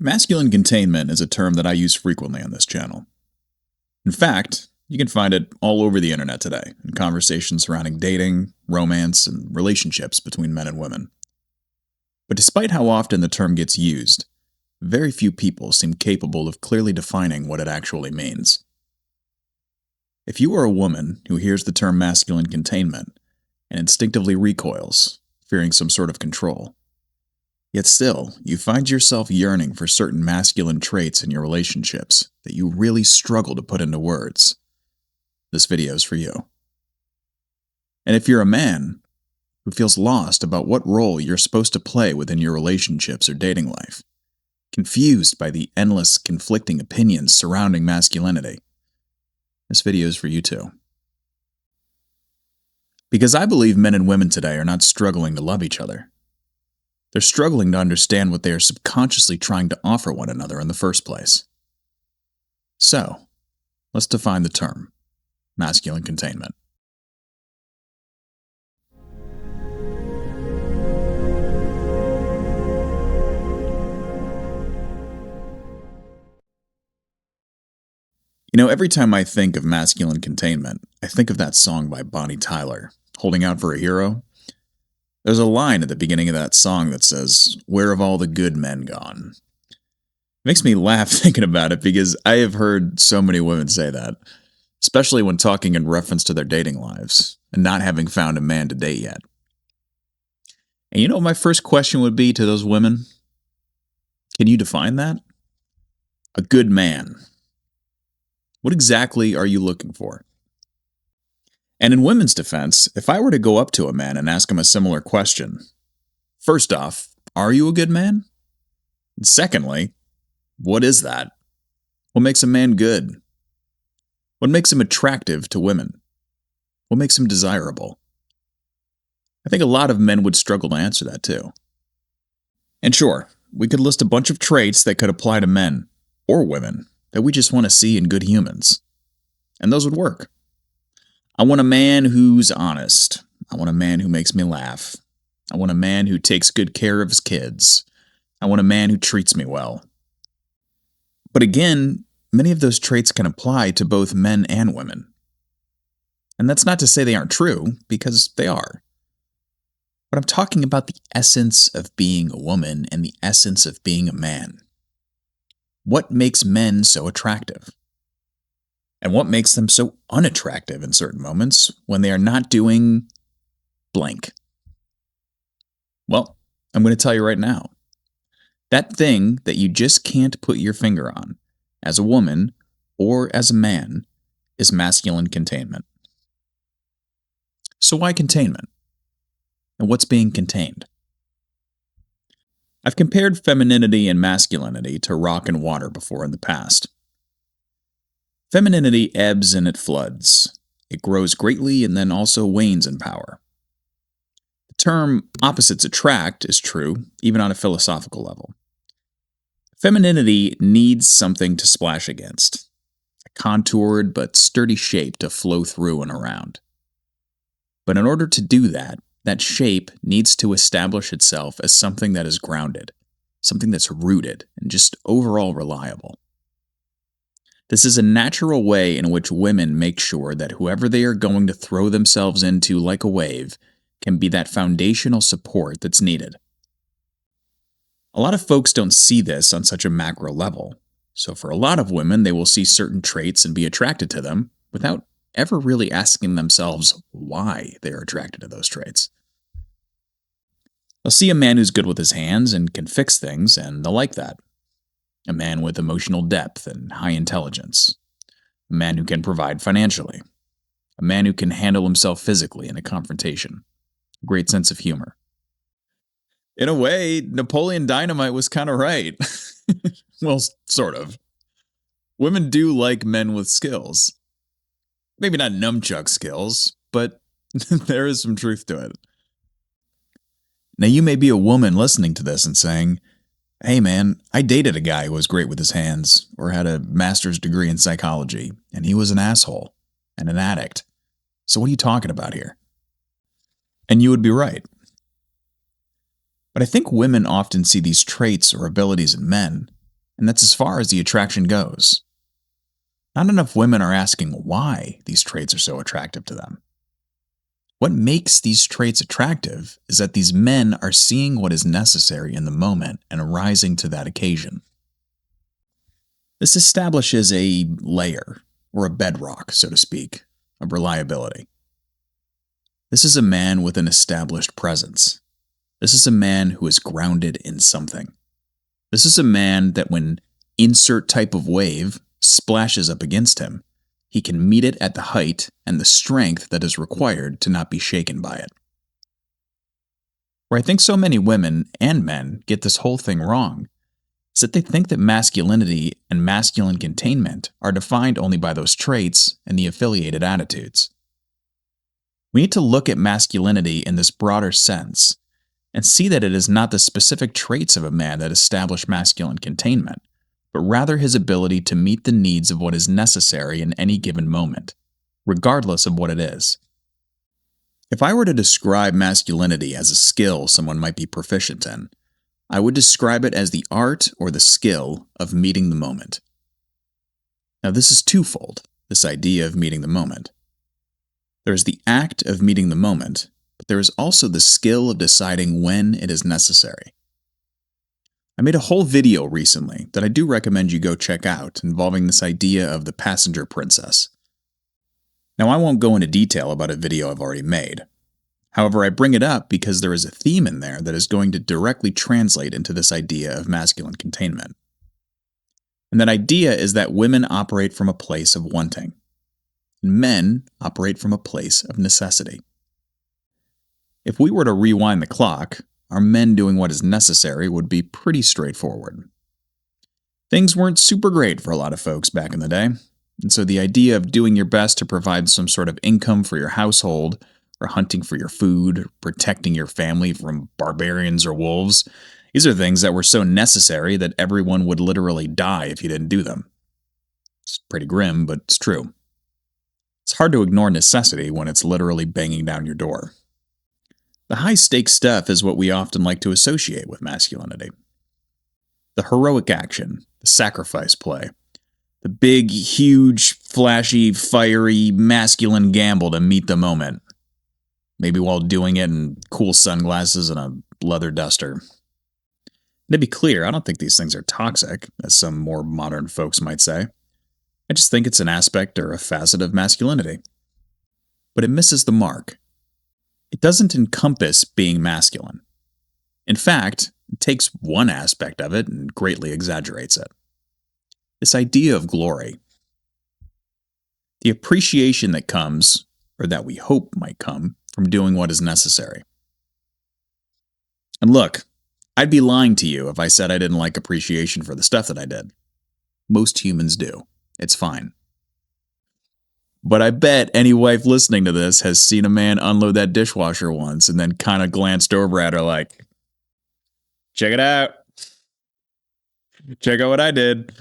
Masculine containment is a term that I use frequently on this channel. In fact, you can find it all over the internet today in conversations surrounding dating, romance, and relationships between men and women. But despite how often the term gets used, very few people seem capable of clearly defining what it actually means. If you are a woman who hears the term masculine containment and instinctively recoils, fearing some sort of control, yet still, you find yourself yearning for certain masculine traits in your relationships that you really struggle to put into words, this video is for you. And if you're a man who feels lost about what role you're supposed to play within your relationships or dating life, confused by the endless conflicting opinions surrounding masculinity, this video is for you too. Because I believe men and women today are not struggling to love each other. They're struggling to understand what they are subconsciously trying to offer one another in the first place. So, let's define the term, masculine containment. Every time I think of masculine containment, I think of that song by Bonnie Tyler, Holding Out for a Hero. There's a line at the beginning of that song that says, "Where have all the good men gone?" It makes me laugh thinking about it because I have heard so many women say that, especially when talking in reference to their dating lives and not having found a man to date yet. And you know what my first question would be to those women? Can you define that? A good man. What exactly are you looking for? And in women's defense, if I were to go up to a man and ask him a similar question, first off, are you a good man? And secondly, what is that? What makes a man good? What makes him attractive to women? What makes him desirable? I think a lot of men would struggle to answer that too. And sure, we could list a bunch of traits that could apply to men or women that we just want to see in good humans. And those would work. I want a man who's honest. I want a man who makes me laugh. I want a man who takes good care of his kids. I want a man who treats me well. But again, many of those traits can apply to both men and women. And that's not to say they aren't true, because they are. But I'm talking about the essence of being a woman and the essence of being a man. What makes men so attractive? And what makes them so unattractive in certain moments when they are not doing blank? Well, I'm going to tell you right now. That thing that you just can't put your finger on, as a woman or as a man, is masculine containment. So why containment? And what's being contained? I've compared femininity and masculinity to rock and water before in the past. Femininity ebbs and it floods. It grows greatly and then also wanes in power. The term opposites attract is true, even on a philosophical level. Femininity needs something to splash against, a contoured but sturdy shape to flow through and around. But in order to do that, that shape needs to establish itself as something that is grounded, something that's rooted and just overall reliable. This is a natural way in which women make sure that whoever they are going to throw themselves into like a wave can be that foundational support that's needed. A lot of folks don't see this on such a macro level, so for a lot of women, they will see certain traits and be attracted to them without ever really asking themselves why they're attracted to those traits. They'll see a man who's good with his hands and can fix things, and they'll like that. A man with emotional depth and high intelligence. A man who can provide financially. A man who can handle himself physically in a confrontation. A great sense of humor. In a way, Napoleon Dynamite was kind of right. Well, sort of. Women do like men with skills. Maybe not nunchuck skills, but there is some truth to it. Now, you may be a woman listening to this and saying, "Hey man, I dated a guy who was great with his hands or had a master's degree in psychology, and he was an asshole and an addict. So what are you talking about here?" And you would be right. But I think women often see these traits or abilities in men and that's as far as the attraction goes. Not enough women are asking why these traits are so attractive to them. What makes these traits attractive is that these men are seeing what is necessary in the moment and rising to that occasion. This establishes a layer, or a bedrock, so to speak, of reliability. This is a man with an established presence. This is a man who is grounded in something. This is a man that when insert type of wave splashes up against him, he can meet it at the height and the strength that is required to not be shaken by it. Where I think so many women and men get this whole thing wrong is that they think that masculinity and masculine containment are defined only by those traits and the affiliated attitudes. We need to look at masculinity in this broader sense and see that it is not the specific traits of a man that establish masculine containment, but rather his ability to meet the needs of what is necessary in any given moment, regardless of what it is. If I were to describe masculinity as a skill someone might be proficient in, I would describe it as the art or the skill of meeting the moment. Now, this is twofold, this idea of meeting the moment. There is the act of meeting the moment, but there is also the skill of deciding when it is necessary. I made a whole video recently that I do recommend you go check out involving this idea of the passenger princess. Now, I won't go into detail about a video I've already made. However, I bring it up because there is a theme in there that is going to directly translate into this idea of masculine containment. And that idea is that women operate from a place of wanting, and men operate from a place of necessity. If we were to rewind the clock, our men doing what is necessary would be pretty straightforward. Things weren't super great for a lot of folks back in the day, and so the idea of doing your best to provide some sort of income for your household, or hunting for your food, or protecting your family from barbarians or wolves, these are things that were so necessary that everyone would literally die if you didn't do them. It's pretty grim, but it's true. It's hard to ignore necessity when it's literally banging down your door. The high-stakes stuff is what we often like to associate with masculinity. The heroic action, the sacrifice play, the big, huge, flashy, fiery, masculine gamble to meet the moment. Maybe while doing it in cool sunglasses and a leather duster. And to be clear, I don't think these things are toxic, as some more modern folks might say. I just think it's an aspect or a facet of masculinity. But it misses the mark. It doesn't encompass being masculine. In fact, it takes one aspect of it and greatly exaggerates it. This idea of glory. The appreciation that comes, or that we hope might come, from doing what is necessary. And look, I'd be lying to you if I said I didn't like appreciation for the stuff that I did. Most humans do. It's fine. But I bet any wife listening to this has seen a man unload that dishwasher once and then kind of glanced over at her like, check it out. Check out what I did.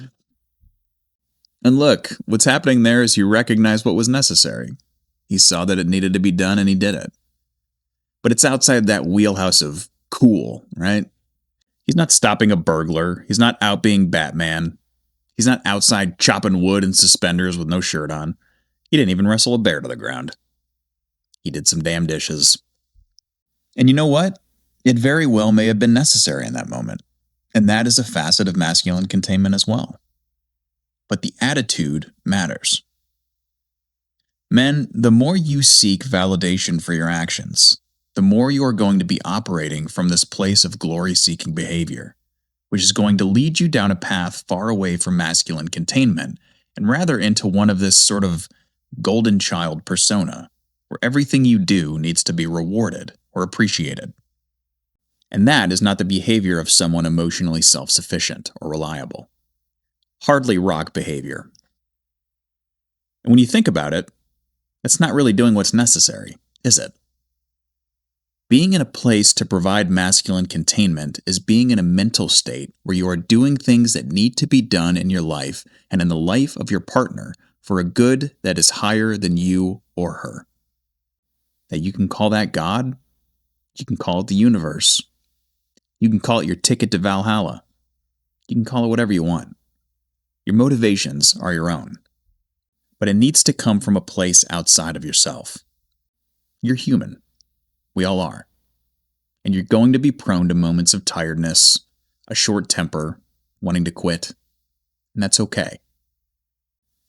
And look, what's happening there is he recognized what was necessary. He saw that it needed to be done and he did it. But it's outside that wheelhouse of cool, right? He's not stopping a burglar. He's not out being Batman. He's not outside chopping wood in suspenders with no shirt on. He didn't even wrestle a bear to the ground. He did some damn dishes. And you know what? It very well may have been necessary in that moment. And that is a facet of masculine containment as well. But the attitude matters. Men, the more you seek validation for your actions, the more you are going to be operating from this place of glory-seeking behavior, which is going to lead you down a path far away from masculine containment and rather into one of this sort of golden child persona, where everything you do needs to be rewarded or appreciated. And that is not the behavior of someone emotionally self-sufficient or reliable. Hardly rock behavior. And when you think about it, that's not really doing what's necessary, is it? Being in a place to provide masculine containment is being in a mental state where you are doing things that need to be done in your life and in the life of your partner for a good that is higher than you or her. That you can call that God, you can call it the universe, you can call it your ticket to Valhalla, you can call it whatever you want. Your motivations are your own. But it needs to come from a place outside of yourself. You're human. We all are. And you're going to be prone to moments of tiredness, a short temper, wanting to quit. And that's okay.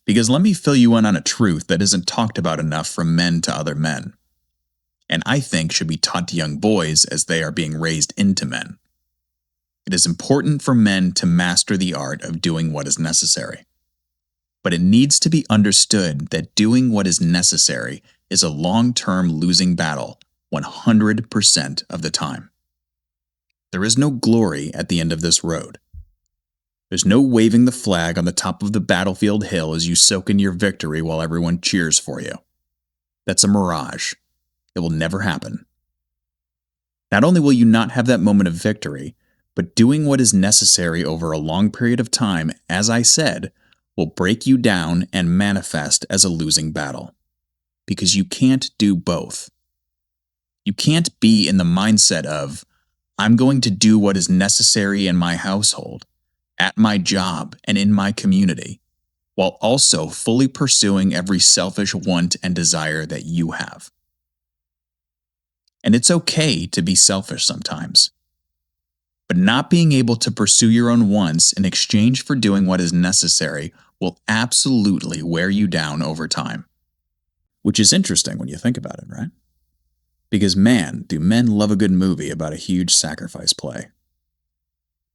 Because let me fill you in on a truth that isn't talked about enough from men to other men, and I think should be taught to young boys as they are being raised into men. It is important for men to master the art of doing what is necessary. But it needs to be understood that doing what is necessary is a long-term losing battle 100% of the time. There is no glory at the end of this road. There's no waving the flag on the top of the battlefield hill as you soak in your victory while everyone cheers for you. That's a mirage. It will never happen. Not only will you not have that moment of victory, but doing what is necessary over a long period of time, as I said, will break you down and manifest as a losing battle. Because you can't do both. You can't be in the mindset of, I'm going to do what is necessary in my household, at my job, and in my community, while also fully pursuing every selfish want and desire that you have. And it's okay to be selfish sometimes. But not being able to pursue your own wants in exchange for doing what is necessary will absolutely wear you down over time. Which is interesting when you think about it, right? Because man, do men love a good movie about a huge sacrifice play.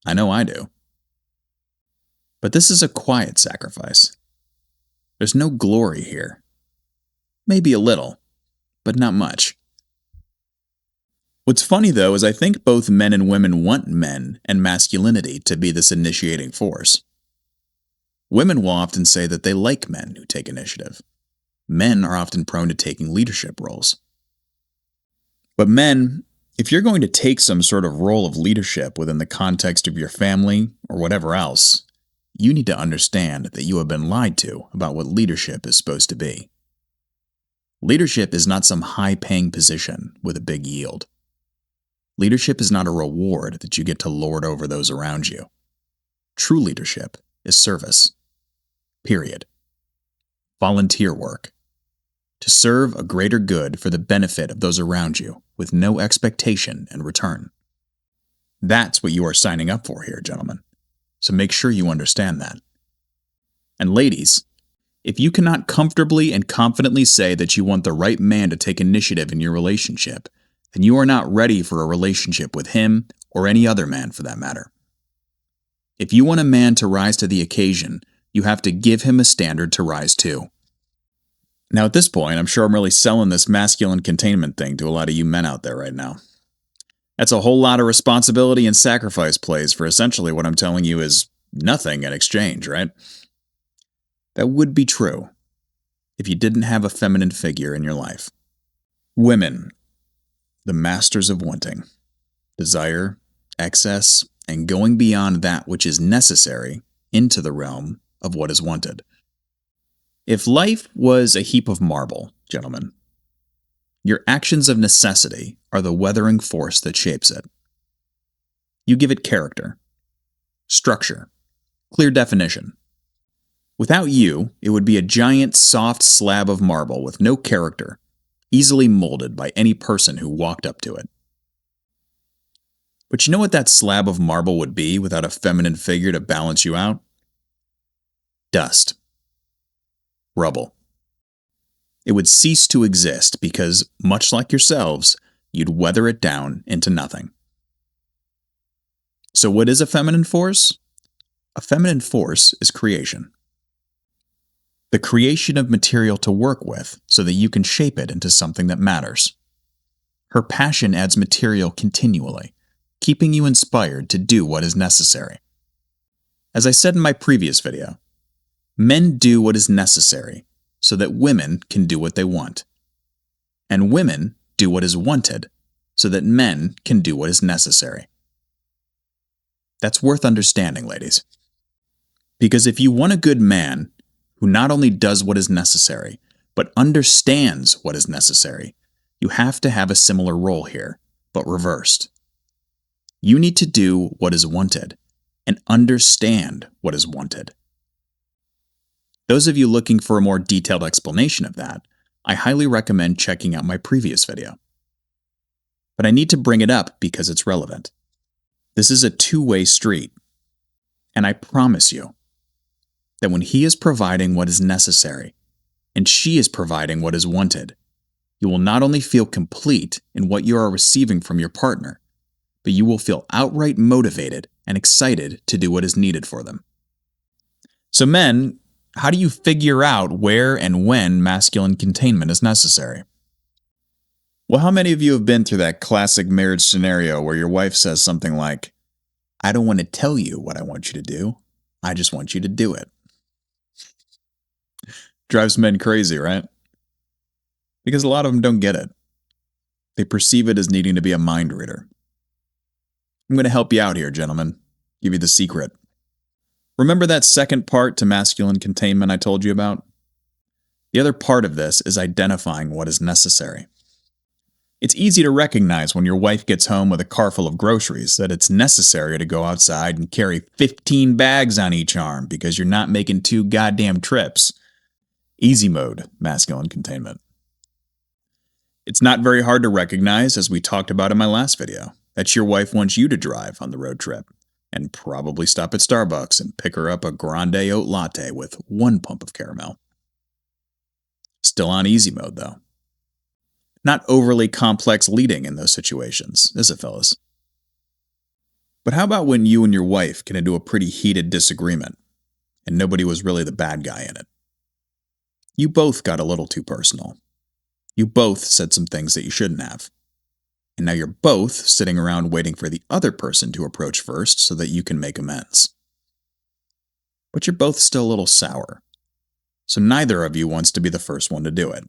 I know I do. But this is a quiet sacrifice. There's no glory here. Maybe a little, but not much. What's funny though is I think both men and women want men and masculinity to be this initiating force. Women will often say that they like men who take initiative. Men are often prone to taking leadership roles. But men, if you're going to take some sort of role of leadership within the context of your family or whatever else, you need to understand that you have been lied to about what leadership is supposed to be. Leadership is not some high-paying position with a big yield. Leadership is not a reward that you get to lord over those around you. True leadership is service. Period. Volunteer work. To serve a greater good for the benefit of those around you with no expectation in return. That's what you are signing up for here, gentlemen. So make sure you understand that. And ladies, if you cannot comfortably and confidently say that you want the right man to take initiative in your relationship, then you are not ready for a relationship with him or any other man for that matter. If you want a man to rise to the occasion, you have to give him a standard to rise to. Now at this point, I'm sure I'm really selling this masculine containment thing to a lot of you men out there right now. That's a whole lot of responsibility and sacrifice plays for essentially what I'm telling you is nothing in exchange, right? That would be true if you didn't have a feminine figure in your life. Women, the masters of wanting, desire, excess, and going beyond that which is necessary into the realm of what is wanted. If life was a heap of marble, gentlemen, your actions of necessity are the weathering force that shapes it. You give it character, structure, clear definition. Without you, it would be a giant, soft slab of marble with no character, easily molded by any person who walked up to it. But you know what that slab of marble would be without a feminine figure to balance you out? Dust. Rubble. It would cease to exist because, much like yourselves, you'd weather it down into nothing. So what is a feminine force? A feminine force is creation. The creation of material to work with so that you can shape it into something that matters. Her passion adds material continually, keeping you inspired to do what is necessary. As I said in my previous video, men do what is necessary so that women can do what they want. And women do what is wanted so that men can do what is necessary. That's worth understanding, ladies. Because if you want a good man who not only does what is necessary, but understands what is necessary, you have to have a similar role here, but reversed. You need to do what is wanted and understand what is wanted. Those of you looking for a more detailed explanation of that, I highly recommend checking out my previous video. But I need to bring it up because it's relevant. This is a two-way street, and I promise you that when he is providing what is necessary and she is providing what is wanted, you will not only feel complete in what you are receiving from your partner, but you will feel outright motivated and excited to do what is needed for them. So men, how do you figure out where and when masculine containment is necessary? Well, how many of you have been through that classic marriage scenario where your wife says something like, "I don't want to tell you what I want you to do. I just want you to do it." Drives men crazy, right? Because a lot of them don't get it. They perceive it as needing to be a mind reader. I'm going to help you out here, gentlemen. Give you the secret. Remember that second part to masculine containment I told you about? The other part of this is identifying what is necessary. It's easy to recognize when your wife gets home with a car full of groceries that it's necessary to go outside and carry 15 bags on each arm because you're not making 2 goddamn trips. Easy mode, masculine containment. It's not very hard to recognize, as we talked about in my last video, that your wife wants you to drive on the road trip and probably stop at Starbucks and pick her up a grande oat latte with 1 pump of caramel. Still on easy mode, though. Not overly complex leading in those situations, is it, fellas? But how about when you and your wife get into a pretty heated disagreement and nobody was really the bad guy in it? You both got a little too personal. You both said some things that you shouldn't have. And now you're both sitting around waiting for the other person to approach first so that you can make amends. But you're both still a little sour. So neither of you wants to be the first one to do it.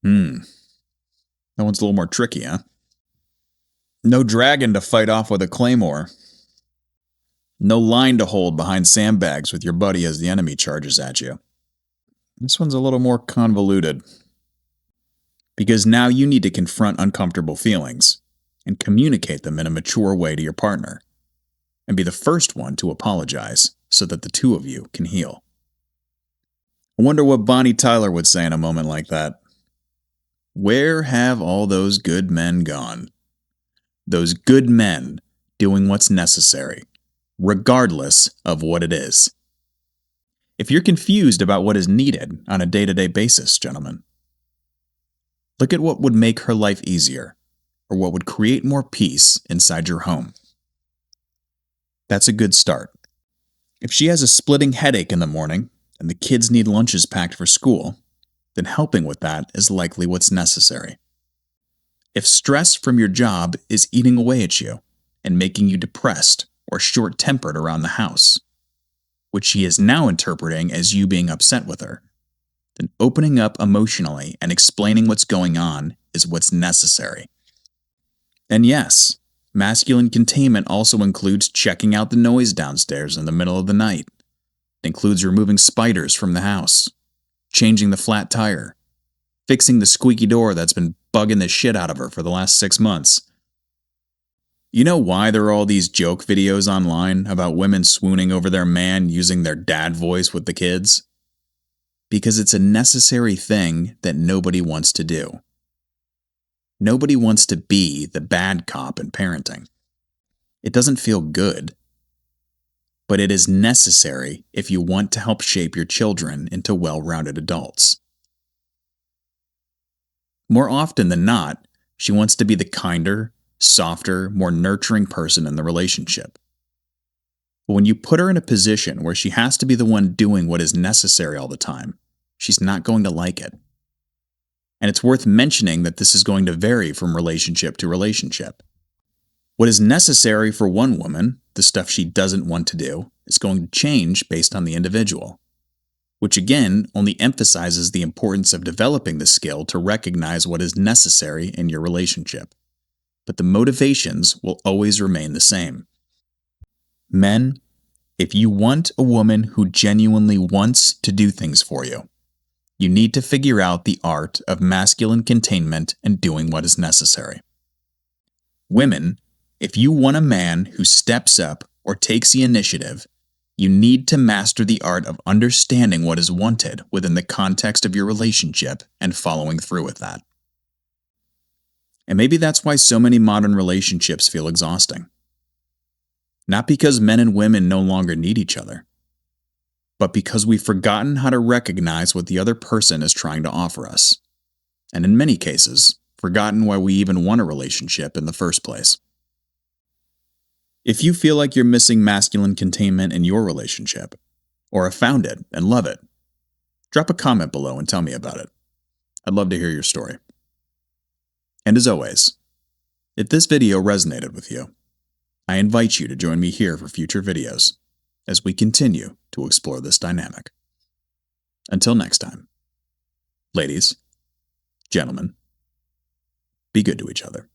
That one's a little more tricky, huh? No dragon to fight off with a claymore. No line to hold behind sandbags with your buddy as the enemy charges at you. This one's a little more convoluted. Because now you need to confront uncomfortable feelings and communicate them in a mature way to your partner, and be the first one to apologize so that the two of you can heal. I wonder what Bonnie Tyler would say in a moment like that. Where have all those good men gone? Those good men doing what's necessary, regardless of what it is. If you're confused about what is needed on a day-to-day basis, gentlemen, look at what would make her life easier, or what would create more peace inside your home. That's a good start. If she has a splitting headache in the morning, and the kids need lunches packed for school, then helping with that is likely what's necessary. If stress from your job is eating away at you and making you depressed or short-tempered around the house, which she is now interpreting as you being upset with her, then opening up emotionally and explaining what's going on is what's necessary. And yes, masculine containment also includes checking out the noise downstairs in the middle of the night. It includes removing spiders from the house, changing the flat tire, fixing the squeaky door that's been bugging the shit out of her for the last 6 months. You know why there are all these joke videos online about women swooning over their man using their dad voice with the kids? Because it's a necessary thing that nobody wants to do. Nobody wants to be the bad cop in parenting. It doesn't feel good. But it is necessary if you want to help shape your children into well-rounded adults. More often than not, she wants to be the kinder, softer, more nurturing person in the relationship. But when you put her in a position where she has to be the one doing what is necessary all the time, she's not going to like it. And it's worth mentioning that this is going to vary from relationship to relationship. What is necessary for one woman, the stuff she doesn't want to do, is going to change based on the individual, which again only emphasizes the importance of developing the skill to recognize what is necessary in your relationship. But the motivations will always remain the same. Men, if you want a woman who genuinely wants to do things for you, you need to figure out the art of masculine containment and doing what is necessary. Women, if you want a man who steps up or takes the initiative, You need to master the art of understanding what is wanted within the context of your relationship and following through with that. And maybe that's why so many modern relationships feel exhausting. Not because men and women no longer need each other, but because we've forgotten how to recognize what the other person is trying to offer us. And in many cases, forgotten why we even want a relationship in the first place. If you feel like you're missing masculine containment in your relationship, or have found it and love it, drop a comment below and tell me about it. I'd love to hear your story. And as always, if this video resonated with you, I invite you to join me here for future videos as we continue to explore this dynamic. Until next time, ladies, gentlemen, be good to each other.